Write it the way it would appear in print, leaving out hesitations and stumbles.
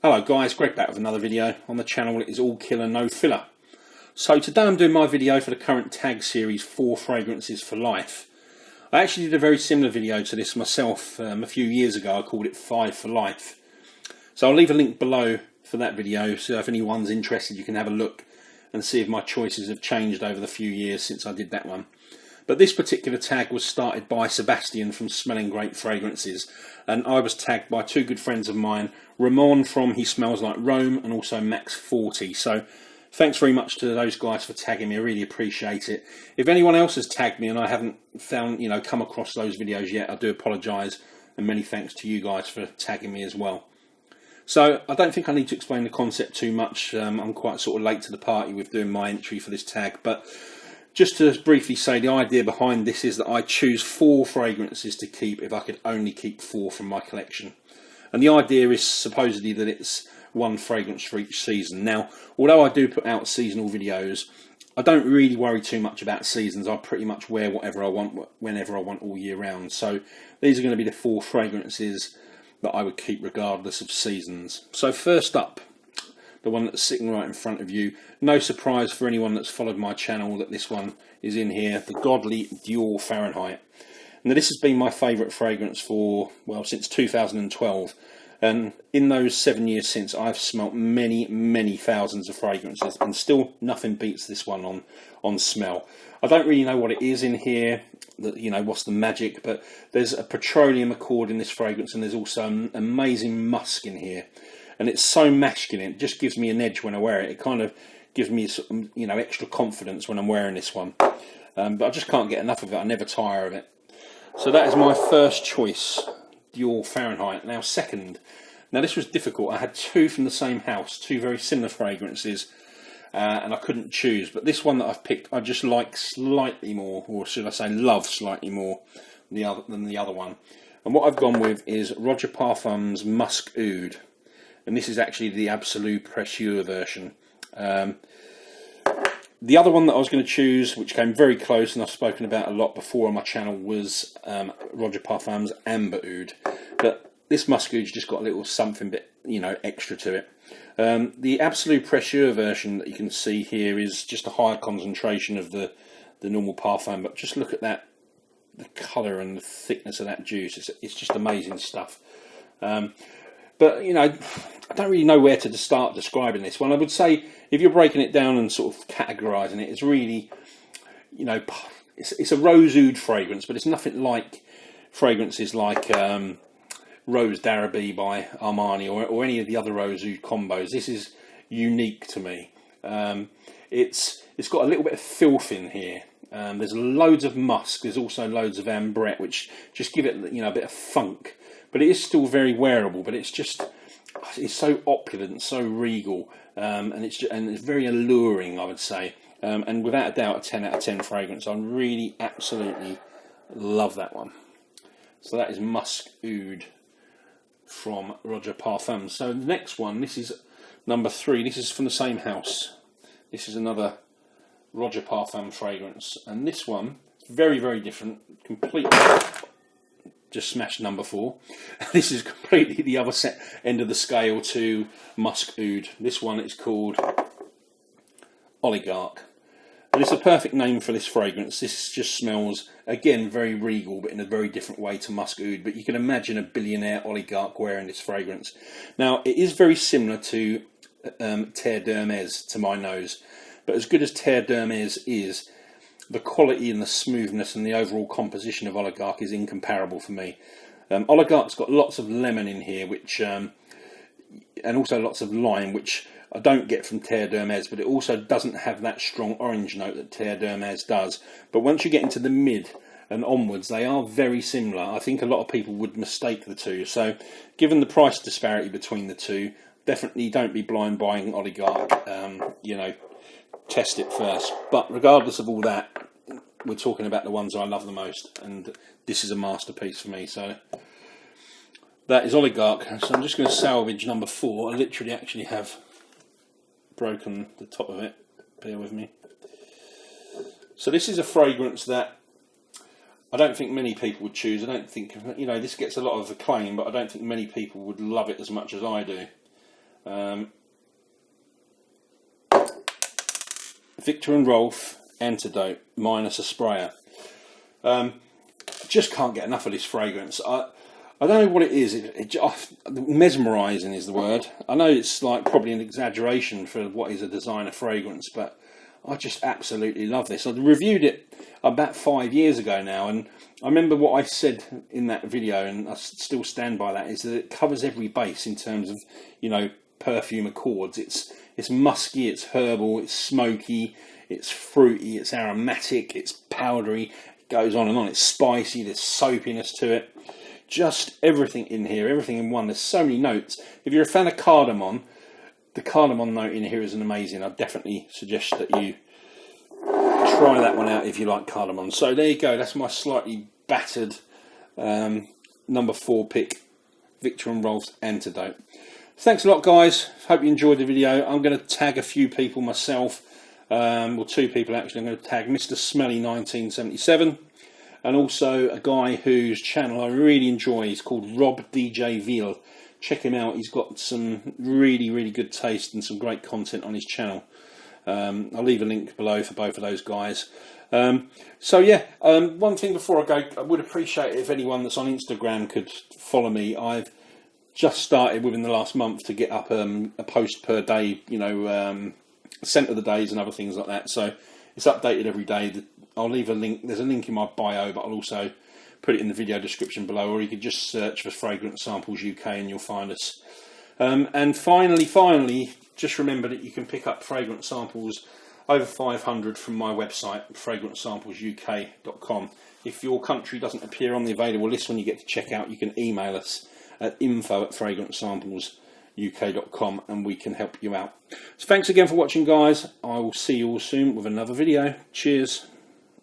Hello guys, Greg back with another video on the channel. It is all killer, no filler. So today I'm doing my video for the current tag series 4 fragrances for life. I actually did a very similar video to this myself a few years ago. I called it 5 for life. So I'll leave a link below for that video, so if anyone's interested you can have a look and see if my choices have changed over the few years since I did that one. But this particular tag was started by Sebastian from Smelling Great Fragrances, and I was tagged by two good friends of mine, Ramon from He Smells Like Rome and also Max Forti. So thanks very much to those guys for tagging me. I really appreciate it. If anyone else has tagged me and I haven't come across those videos yet, I do apologise, and many thanks to you guys for tagging me as well. So I don't think I need to explain the concept too much. I'm quite sort of late to the party with doing my entry for this tag, but just to briefly say, the idea behind this is that I choose 4 fragrances to keep if I could only keep 4 from my collection. And the idea is supposedly that it's one fragrance for each season. Now, although I do put out seasonal videos, I don't really worry too much about seasons. I pretty much wear whatever I want, whenever I want, all year round. So these are going to be the 4 fragrances that I would keep regardless of seasons. So first up, the one that's sitting right in front of you. No surprise for anyone that's followed my channel that this one is in here, the Godly Dior Fahrenheit. Now this has been my favourite fragrance for, well, since 2012. And in those 7 years since, I've smelt many thousands of fragrances, and still nothing beats this one on smell. I don't really know what it is in here, what's the magic, but there's a petroleum accord in this fragrance, and there's also an amazing musk in here. And it's so masculine, it just gives me an edge when I wear it. It kind of gives me some, extra confidence when I'm wearing this one. But I just can't get enough of it. I never tire of it. So that is my first choice, Dior Fahrenheit. Now second, now this was difficult. I had 2 from the same house, 2 very similar fragrances, and I couldn't choose. But this one that I've picked, I just like slightly more, or should I say love slightly more than the other one. And what I've gone with is Roger Parfum's Musk Oud. And this is actually the Absolute Pressure version. The other one that I was going to choose, which came very close and I've spoken about a lot before on my channel, was Roger Parfum's Amber Oud. But this Musk Oud's just got a little something bit, extra to it. The Absolute Pressure version that you can see here is just a higher concentration of the normal Parfum. But just look at that, the colour and the thickness of that juice. It's just amazing stuff. But, I don't really know where to start describing this one. I would say, if you're breaking it down and sort of categorising it, it's really, it's a rose oud fragrance, but it's nothing like fragrances like Rose d'Arabie by Armani or any of the other rose oud combos. This is unique to me. It's got a little bit of filth in here. There's loads of musk. There's also loads of ambrette, which just give it, a bit of funk. But it is still very wearable. But it's so opulent, so regal, and it's very alluring, I would say. And without a doubt, a 10 out of 10 fragrance. I really, absolutely love that one. So that is Musk Oud from Roger Parfum. So the next one, this is number 3. This is from the same house. This is another Roger Parfum fragrance, and this one very different, completely. Just smashed number 4. This is completely the other end of the scale to Musk Oud. This one is called Oligarch. And it's a perfect name for this fragrance. This just smells, again, very regal, but in a very different way to Musk Oud. But you can imagine a billionaire oligarch wearing this fragrance. Now, it is very similar to Terre d'Hermès, to my nose. But as good as Terre d'Hermès is, the quality and the smoothness and the overall composition of Oligarch is incomparable for me. Oligarch's got lots of lemon in here, which and also lots of lime, which I don't get from Terre d'Hermès, but it also doesn't have that strong orange note that Terre d'Hermès does. But once you get into the mid and onwards, they are very similar. I think a lot of people would mistake the two. So given the price disparity between the two, definitely don't be blind buying Oligarch. Test it first. But regardless of all that, we're talking about the ones I love the most, and this is a masterpiece for me. So that is Oligarch. So I'm just going to salvage number 4. I literally actually have broken the top of it. Bear with me. So this is a fragrance that I don't think many people would choose. I don't think, this gets a lot of acclaim, but I don't think many people would love it as much as I do. Victor and Rolf Antidote minus a sprayer. Just can't get enough of this fragrance. I don't know what it is. Mesmerising is the word. I know it's like probably an exaggeration for what is a designer fragrance, but I just absolutely love this. I reviewed it about 5 years ago now, and I remember what I said in that video, and I still stand by that, is that it covers every base in terms of, you know, perfume accords. It's musky, it's herbal, it's smoky, it's fruity, it's aromatic, it's powdery, it goes on and on. It's spicy, there's soapiness to it. Just everything in here, everything in one. There's so many notes. If you're a fan of cardamom, the cardamom note in here is amazing. I definitely suggest that you try that one out if you like cardamom. So there you go. That's my slightly battered number 4 pick, Victor and Rolf's Antidote. Thanks a lot, guys. Hope you enjoyed the video. I'm going to tag a few people myself. Well, 2 people actually. I'm going to tag Mr. Smelly 1977. And also a guy whose channel I really enjoy. He's called Rob DJ Ville. Check him out. He's got some really good taste and some great content on his channel. I'll leave a link below for both of those guys. So yeah, one thing before I go, I would appreciate it if anyone that's on Instagram could follow me. I've just started within the last month to get up a post per day, you know, scent of the days and other things like that. So it's updated every day. I'll leave a link. There's a link in my bio, but I'll also put it in the video description below, or you could just search for Fragrance Samples UK and you'll find us. And finally, just remember that you can pick up fragrance samples over 500 from my website, fragrancesamplesuk.com. If your country doesn't appear on the available list when you get to checkout, you can email us at info@fragrancesamplesuk.com and we can help you out. So thanks again for watching, guys. I will see you all soon with another video. Cheers.